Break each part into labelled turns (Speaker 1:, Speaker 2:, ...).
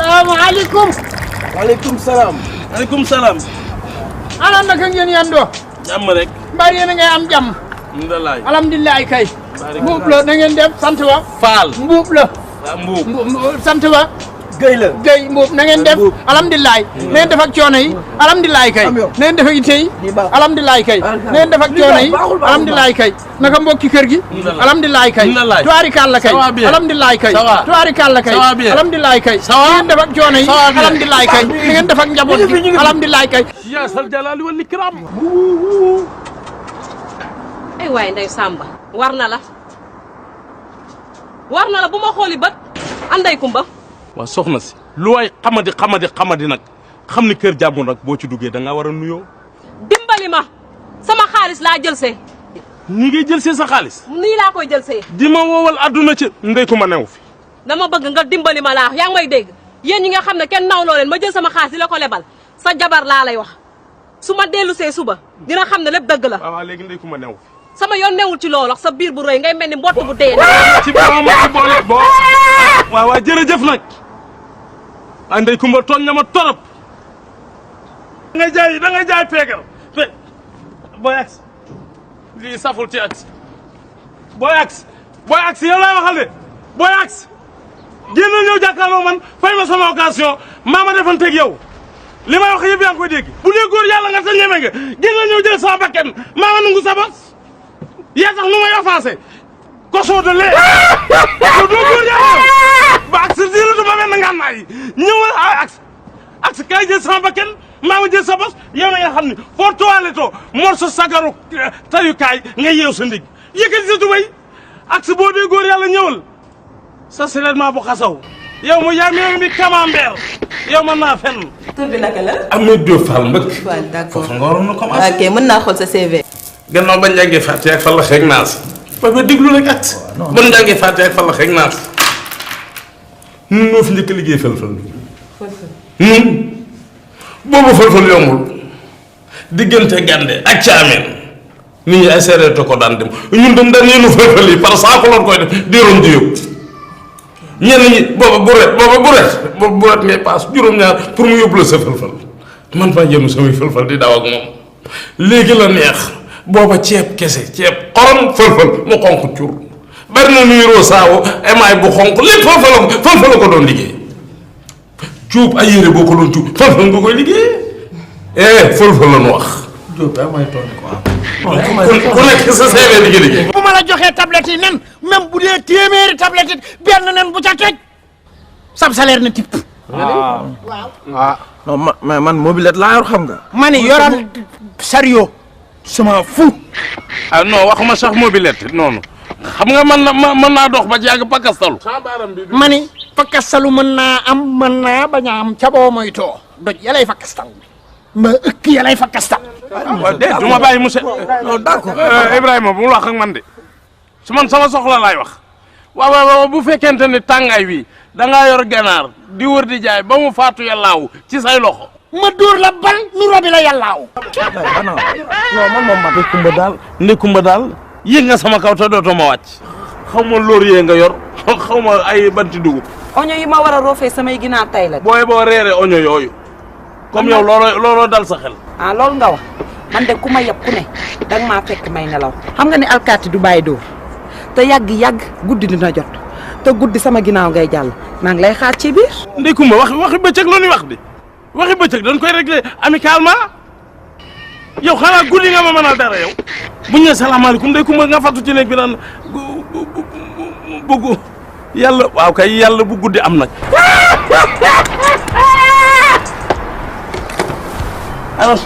Speaker 1: salaamaaleykum.
Speaker 2: waaleykum salaam.
Speaker 3: maaleykum salaam.
Speaker 1: ana naka ngeen yendoo.
Speaker 3: jàmm rek.
Speaker 1: mbaa yéen a ngay am jàmm.
Speaker 3: alhamdulilah.
Speaker 1: alhamdulilah kay. mbuub la na ngeen def sant wa.
Speaker 3: Fall.
Speaker 1: mbuub la.
Speaker 3: waaw mbuub.
Speaker 1: sant wa.
Speaker 2: Gueye la.
Speaker 1: Gueye mbuub na ngeen def. alhamdulilah. na ngeen def ak coono yi. alhamdulilah kay. na ngeen def ak ite yi. alhamdulilah kay. na ngeen def ak coono yi. alhamdulilah kay. naka mbokki kër gi. alhamdulilah kay. tuwaari kàlla kay. alhamdulilah kay. tuwaari kàlla kay. alhamdulilah kay. na ngeen def ak coono yi. alhamdulilah kay. na ngeen def ak njaboot gi. alhamdulilah kay.
Speaker 3: yaa sal jalaali wal ikram.
Speaker 4: ay waay ndey Samba war na la bu ma xooli bët anday kumba.
Speaker 3: waaw soxna si lu waay xamadi nag xam ni kër jàmbur nag boo ci duggee da nga war a nuyoo.
Speaker 4: dimbali ma sama xaalis laa jël see.
Speaker 3: ni ngay jël see sa xaalis.
Speaker 4: nii laa koy jël see.
Speaker 3: di ma woowal adduna ci ndey ko ma new fi.
Speaker 4: dama bëgg nga dimbali ma laa yaa ngi may dégg yéen ñi nga xam ne kenn nawloo leen ma jël sama xaalis di la ko lebal sa jabar laa lay wax su ma dellu see suba dina xam ne lépp dëgg la.
Speaker 3: waaw léegi ndey ko ma new fi.
Speaker 4: sama yoon newul ci loolu sa biir bu rëy ngay mel ni mbott bu dee.
Speaker 3: ci boppam ma ci boole boo. waaw jërëjëf nag. ah ndey kumba tooñ na ma torop. da ngay jaay peegal booy agsi lii saful ci agsi booy agsi yow laay waxal de booy agsi génn ñëw jàkkaarloo man fay ma sama occasion maa ma defanteeg yow li may wax yëpp yaa ngi koy dégg bu dee góor yàlla nga sa ñeme nga génn ñëw jël sama bakken maa ma nungu sa bos yaa tax nu may offensé cochon de lait yow doo góor yàlla ba agsi diiratu ba benn ngànnaay yi ñëwal agsi kay jël sama bakken maa ma jël sa bos yow na nga xam ni foo toilettoo morso sagaru tayukaay nga yeew sa ndig yëkkati sa tubay agsi boo dee góor yàlla ñëwal sa silement bu xasaw yow mu yaa mi camembert yow mën naa fenn.
Speaker 5: tur bi naka la.
Speaker 3: Ameth Diop Fall mbëkk.
Speaker 5: waaw d'accord
Speaker 3: foofu nga waroon na commencé.
Speaker 5: ok mën naa xool sa CV.
Speaker 3: gannaaw bañ jàngee fàtte ak fa la xeeg naas. ba ba déglu rek at. waaw bañ jàngee fàtte ak fa la xeeg naas. ñun ñoo fi njëkk a liggéey fël-fël. boobu fël-fël yombul. diggante gande ak caameen. nit ñi ay séeréer ko daan dem ñun dem daan yéenu fël-fël yi par saako loon koy def diiroon di yóbbu. ñenn ñi booba bu ret ngay paas juróom-ñaar pour mu yóbbu la sa fël-fël man faa jënd samay fël-fël di daw ak moom léegi la neex booba ceeb kese ceeb xorom fël-fël mu xonq cur bari na nuy roo saawo emaay bu xonq lépp fël-fël ko doon liggéey cuub ay yére boo ko doon cuub fël-fël nga koy liggéey fël-fël la nu wax
Speaker 2: Diop daa may toon quoi.
Speaker 3: ku nekk sa CV liggéey
Speaker 1: bu ma la joxee tablette yi nen même bu dee téeméeri tablette it benn nen bu ca teg sab salaire na tipp.
Speaker 2: waaw non mais man mobilette laa yor xam nga.
Speaker 1: ma ni yoral sariyo sama fu.
Speaker 3: ah non waxuma sax mobilette noonu xam nga mën naa dox ba ci yàgg pakkastalu.
Speaker 1: ma ni fakkastalu mën naa am mën naa bañ a am ca boo moytoo doj yalay fakkastal ma ëkk yalay fakkastal.
Speaker 3: waaw de du ma bàyyi monsieur.
Speaker 2: non d'accord
Speaker 3: Ibrahima bu mu wax ak man de su man sama soxla laay wax waaw bu fekkente ni tàngaay wi da ngaa yor ganaar di wër di jaay ba mu faatu yàllaaw ci say loxo.
Speaker 1: ma dóor la bal nu robi la yàllaaw.
Speaker 2: non man moom man.
Speaker 3: Ndékumba daal yéeg nga sama kaw te dootoo ma wàcc xaw ma laurier nga yor xaw ma ay banti dugub.
Speaker 5: oño yi ma war a roofee samay ginaar tay la.
Speaker 3: boo reeree oño yooyu comme yow looloo dal sa xel.
Speaker 5: ah loolu nga wax man de ku ma yab ku ne danga maa fekk may nelaw xam nga ne alkaati du bàyyi dóor te yàgg guddi dina jot te guddi sama ginnaaw ngay jàll maa ngi lay xaar ci biir.
Speaker 3: Ndékumba waxi bëccëg la ñuy wax di waxi bëccëg dañ koy régler amicalement yow xanaa guddi nga ma mën a dara yow bu ñu nee salaamaaleykum Ndékumba nga fàttu ci néeg bi naan bëggu yàlla waaw kay yàlla bu guddi am nag. alors.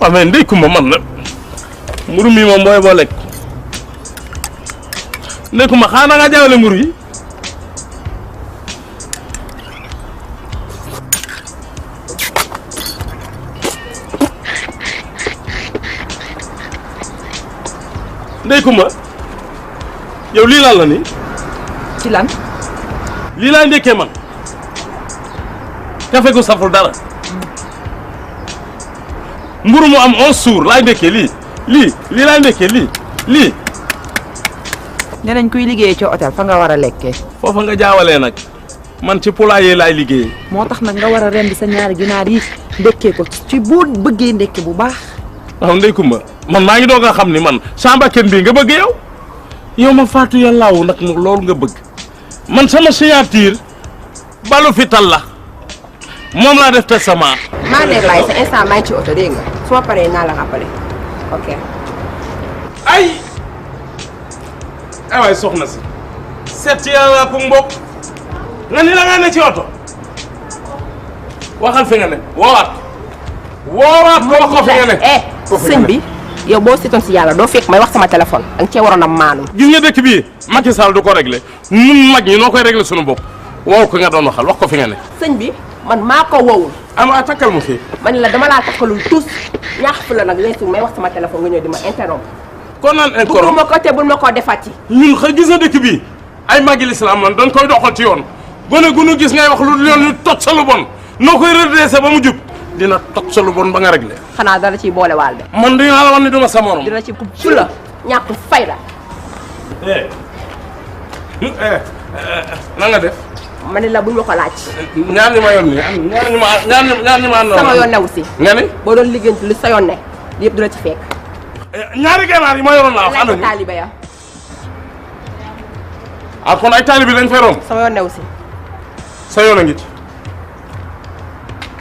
Speaker 3: waaw mais Ndékumba man na mburu mi moom booy boo lekk Ndékumba xanaa nga jaawale mburu yi Ndékumba yow lii lan la nii.
Speaker 5: ci lan.
Speaker 3: lii laa ndékkee man kafe gu saful dara mburu mu am 11 jours laay ndékkee lii lii laay ndekkee lii.
Speaker 5: nee nañ kuy liggéeyee ci hôtel fa nga war a lekkee.
Speaker 3: foofa nga jaawalee nag man ci poulailler laay liggéeyee.
Speaker 5: moo tax nag nga war a rendi sa ñaari ginaar yi ndekkee ko ci boo bëggee ndekki bu baax.
Speaker 3: waaw ndey Kumba man maa ngi doog a xam ni man samba kenn bii nga bëgg yow ma faatu yàllaawu nag loolu nga bëgg man sama signature balu fital la moom laa def testament.
Speaker 6: maa ngi lay sa instant maa ngi ci oto dégg nga su ma paree naa la rappelé ok.
Speaker 3: ay waay soxna si seet yàlla ko mbokk nga ni la nga ne ci oto waxal fi nga ne woowaat ko wax ko fi nga ne.
Speaker 6: sëñ bi yow boo seetoon si yàlla doo fekk may wax sama téléphone danga cee waroon a maanu.
Speaker 3: gis nga dëkk bii Macky Sall du ko réglé ñun mag ñi noo koy réglé suñu bopp woow ko nga doon waxal wax ko fi nga ne.
Speaker 6: sëñ bi man maa ko wowul.
Speaker 3: ama takkal ma fii.
Speaker 6: man la dama laa takkalul tous ñaax fu la nag leesu may wax sama téléphone nga ñëw di ma interrompre.
Speaker 3: kon naan interrompre
Speaker 6: bëgguma ko te bul ma koo defati.
Speaker 3: ñun xa gis nga dëkk bii ay magi lislaam man dañ koy doxal ci yoon gone gu nu gis ngay wax lu yoon ñu tot sa lu bon noo koy redressé ba mu jub dina tot sa lu bon ba nga réglé.
Speaker 6: xanaa dara ciy boole waal de.
Speaker 3: man dinaa la wax ni duma sa morom.
Speaker 6: dina ci ku fula ñàkk fayda.
Speaker 3: na nga def.
Speaker 6: ma ne la buñ ma ko laaj.
Speaker 3: ñaar ñi ma yoon nii ñaar ñi ma àndoon.
Speaker 6: sama yoon newu si.
Speaker 3: nga ni.
Speaker 6: boo doon liggéeyante li sa yoon ne yëpp dina ci fekk.
Speaker 3: ñaari gànnaar yi ma yoroon laa wax.
Speaker 6: laaj ko taalibe ya.
Speaker 3: ah kon ay taalibe lañ fay romb.
Speaker 6: sama yoon newu si.
Speaker 3: sa yoon a ngi ci.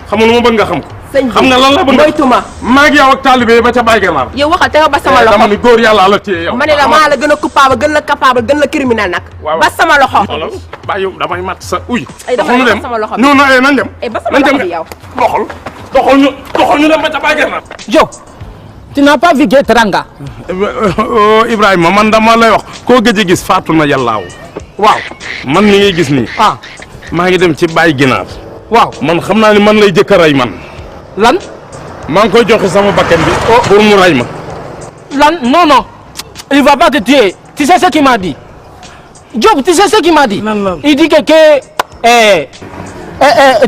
Speaker 3: xam nga lu ma bëgg nga xam ko.
Speaker 6: sëñ bi
Speaker 3: xam nga lan la bëgg
Speaker 6: moytuma.
Speaker 3: maa ngi yow ak taalibe ba ca Baay Guinaar.
Speaker 6: yow waxal te nga ba sama loxo.
Speaker 3: dama ni góor yàlla la téye yow.
Speaker 6: ma ne la maa la gën a coupable gën la capable gën la criminel nag.
Speaker 3: waaw
Speaker 6: ba sama loxo.
Speaker 3: xoolal ba yow damay mat sa uy.
Speaker 6: ay damay mat sama loxo bi
Speaker 3: non non nañ dem.
Speaker 6: ba sama loxo bi yow.
Speaker 3: doxal ñu dem ba ca Baay Guinaar.
Speaker 1: Diop tu n'as pas vu gueye teranga.
Speaker 3: Ibrahima man dama lay wax koo gëj a gis faatu na yàllaaw. waaw man mi ngay gis nii.
Speaker 1: ah
Speaker 3: maa ngi dem ci Baay Guinaar.
Speaker 1: waaw
Speaker 3: man xam naa ni man lay jëkk a rey man.
Speaker 1: lan
Speaker 3: maa ngi koy joxe sama bakkan bi. pour mu rey ma.
Speaker 1: lan non il va pas te tuer. Tu sais ce qu'il m'a dit Diop, tu sais ce qu'il m'a dit. Il dit que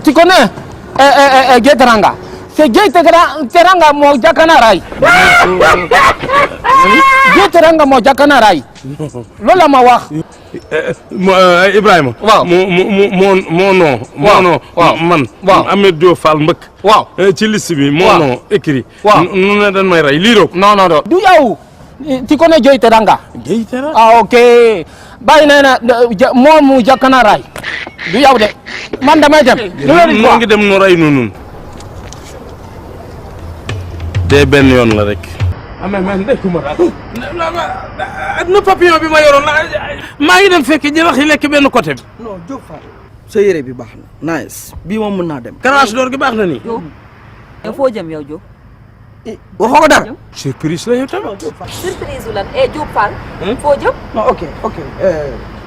Speaker 1: tu connais gueye teranga. C'est gueye teranga moo jakana ray. Gueye teranga moo jakana ray. Loolu la ma wax.
Speaker 3: Ibrahima.
Speaker 1: waaw
Speaker 3: moo non.
Speaker 1: waaw
Speaker 3: man.
Speaker 1: waaw
Speaker 3: Ahmed Diop Fall mbëkk.
Speaker 1: waaw
Speaker 3: ci liste bi. moo non écrit.
Speaker 1: waaw
Speaker 3: nu ne dañ may rey liiroo ko.
Speaker 1: non du yow. Tu connais gueye teranga.
Speaker 3: Gueye teranga.
Speaker 1: ah ok bàyyi nee na moomu jakana ray. du yow de man damay dem.
Speaker 3: noo ngi dem nu rey nun dee benn yoon la rek. mais ndekkuma na papillon bi ma yoroon maa ngi dem fekk jëlax yi lekk benn côté bi.
Speaker 2: non Diop Fall sa yére bi baax na nice bii moom mën naa dem.
Speaker 3: carache d'or gi baax na nii.
Speaker 7: yow foo jëm yow Diop.
Speaker 2: waxoo ko dara.
Speaker 3: surprise la yow tamit.
Speaker 7: surprise lan Diop Fall. foo jëm.
Speaker 2: non ok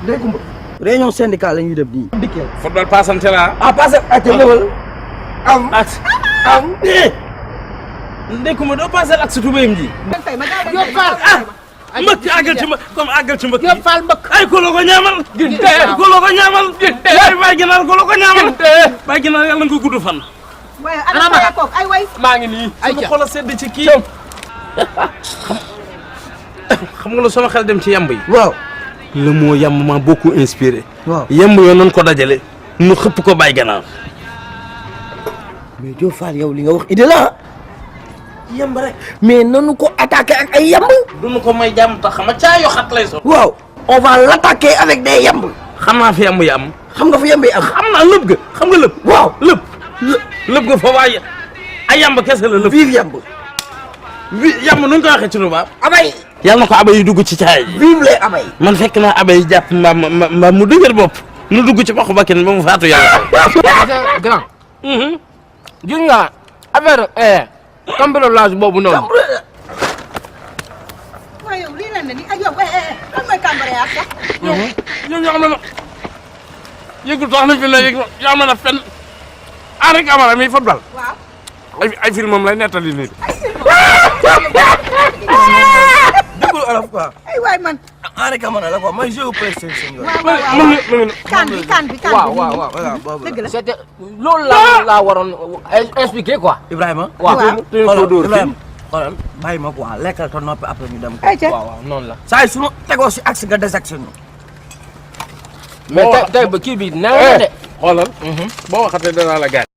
Speaker 2: Ndeye Coumba. réunion syndicale la ñuy def nii. dikkee.
Speaker 3: football passante la.
Speaker 2: ah passé ak ñëwal. am.
Speaker 3: Ndeye Coumba doo passé ak sa tubéyam ji.
Speaker 1: Diop Fall
Speaker 3: mbëkk àggal ci mbëkk comme àggal ci mbëkk
Speaker 1: Diop Fall mbëkk.
Speaker 3: ay kolo ko ñaamal. kolo ko ñaamal. ay Baay Guinaar kolo ko ñaamal. Baay Guinaar yàlla nga gudd fan.
Speaker 6: waaye ana ma ko ay way.
Speaker 1: maa ngi nii ay
Speaker 3: sama xol a sedd ci kii. xam nga la sama xel dem ci yamb yi.
Speaker 2: waaw.
Speaker 3: le mot yamb m'a beaucoup inspiré.
Speaker 2: waaw
Speaker 3: yamb yoo noonu ko dajale. nu xëpp ko Baay Guinaar.
Speaker 2: mais Diop Fall yow li nga wax idée la yamb rek mais nanu ko attaqué ak ay yamb.
Speaker 3: duñu ko may jàmm tax xam nga caa yoo xat lay so.
Speaker 2: waaw on va l'attaquer avec des yamb.
Speaker 3: xam naa fi yamb yi am.
Speaker 2: xam nga fa yamb yi am.
Speaker 3: xam naa lëb ga xam nga lëb.
Speaker 2: waaw
Speaker 3: lëb. lëb ga foofu ay yamb kese la lëb.
Speaker 2: vive yamb.
Speaker 3: yamb nuñ ko waxee ci lu baax.
Speaker 2: abay.
Speaker 3: yàlla na ko abay yi dugg ci caay ji.
Speaker 2: vive les abay.
Speaker 3: man fekk naa abay yi jàpp mbaam mu dëgër bopp. nu dugg ci bopp ba kenn ba mu faatu yàlla.
Speaker 1: grand. gis nga affaire cambriolage boobu noonu.
Speaker 6: waaye yow lii lan la ni ak yow kan mooy cambriolage sax.
Speaker 3: ñoom ñoo xam ne yëgul tax na fi la yëg yoo xam ne fenn Henri Camara mi football.
Speaker 6: waaw.
Speaker 3: ay film moom lay nettali nii.
Speaker 2: déggul olof quoi.
Speaker 6: ay waay man.
Speaker 2: Henri Camara la quoi mooy jeu PlayStation yooyu.
Speaker 6: waaw kan bi.
Speaker 1: waaw.
Speaker 2: voilà boobu
Speaker 6: dëgg la.
Speaker 1: c'était loolu laa waroon expliquer quoi.
Speaker 2: Ibrahima.
Speaker 1: waaw
Speaker 2: xoolal Ibrahima xoolal bàyyi ma quoi lekkal te noppi après ñu dem.
Speaker 5: ayca
Speaker 8: waaw waaw noonu la.
Speaker 2: saa yi su ma tegoo si axe nga désection.
Speaker 8: mais tey ba kii bi neew na de. xoolal. boo waxatee danaa la gaañ.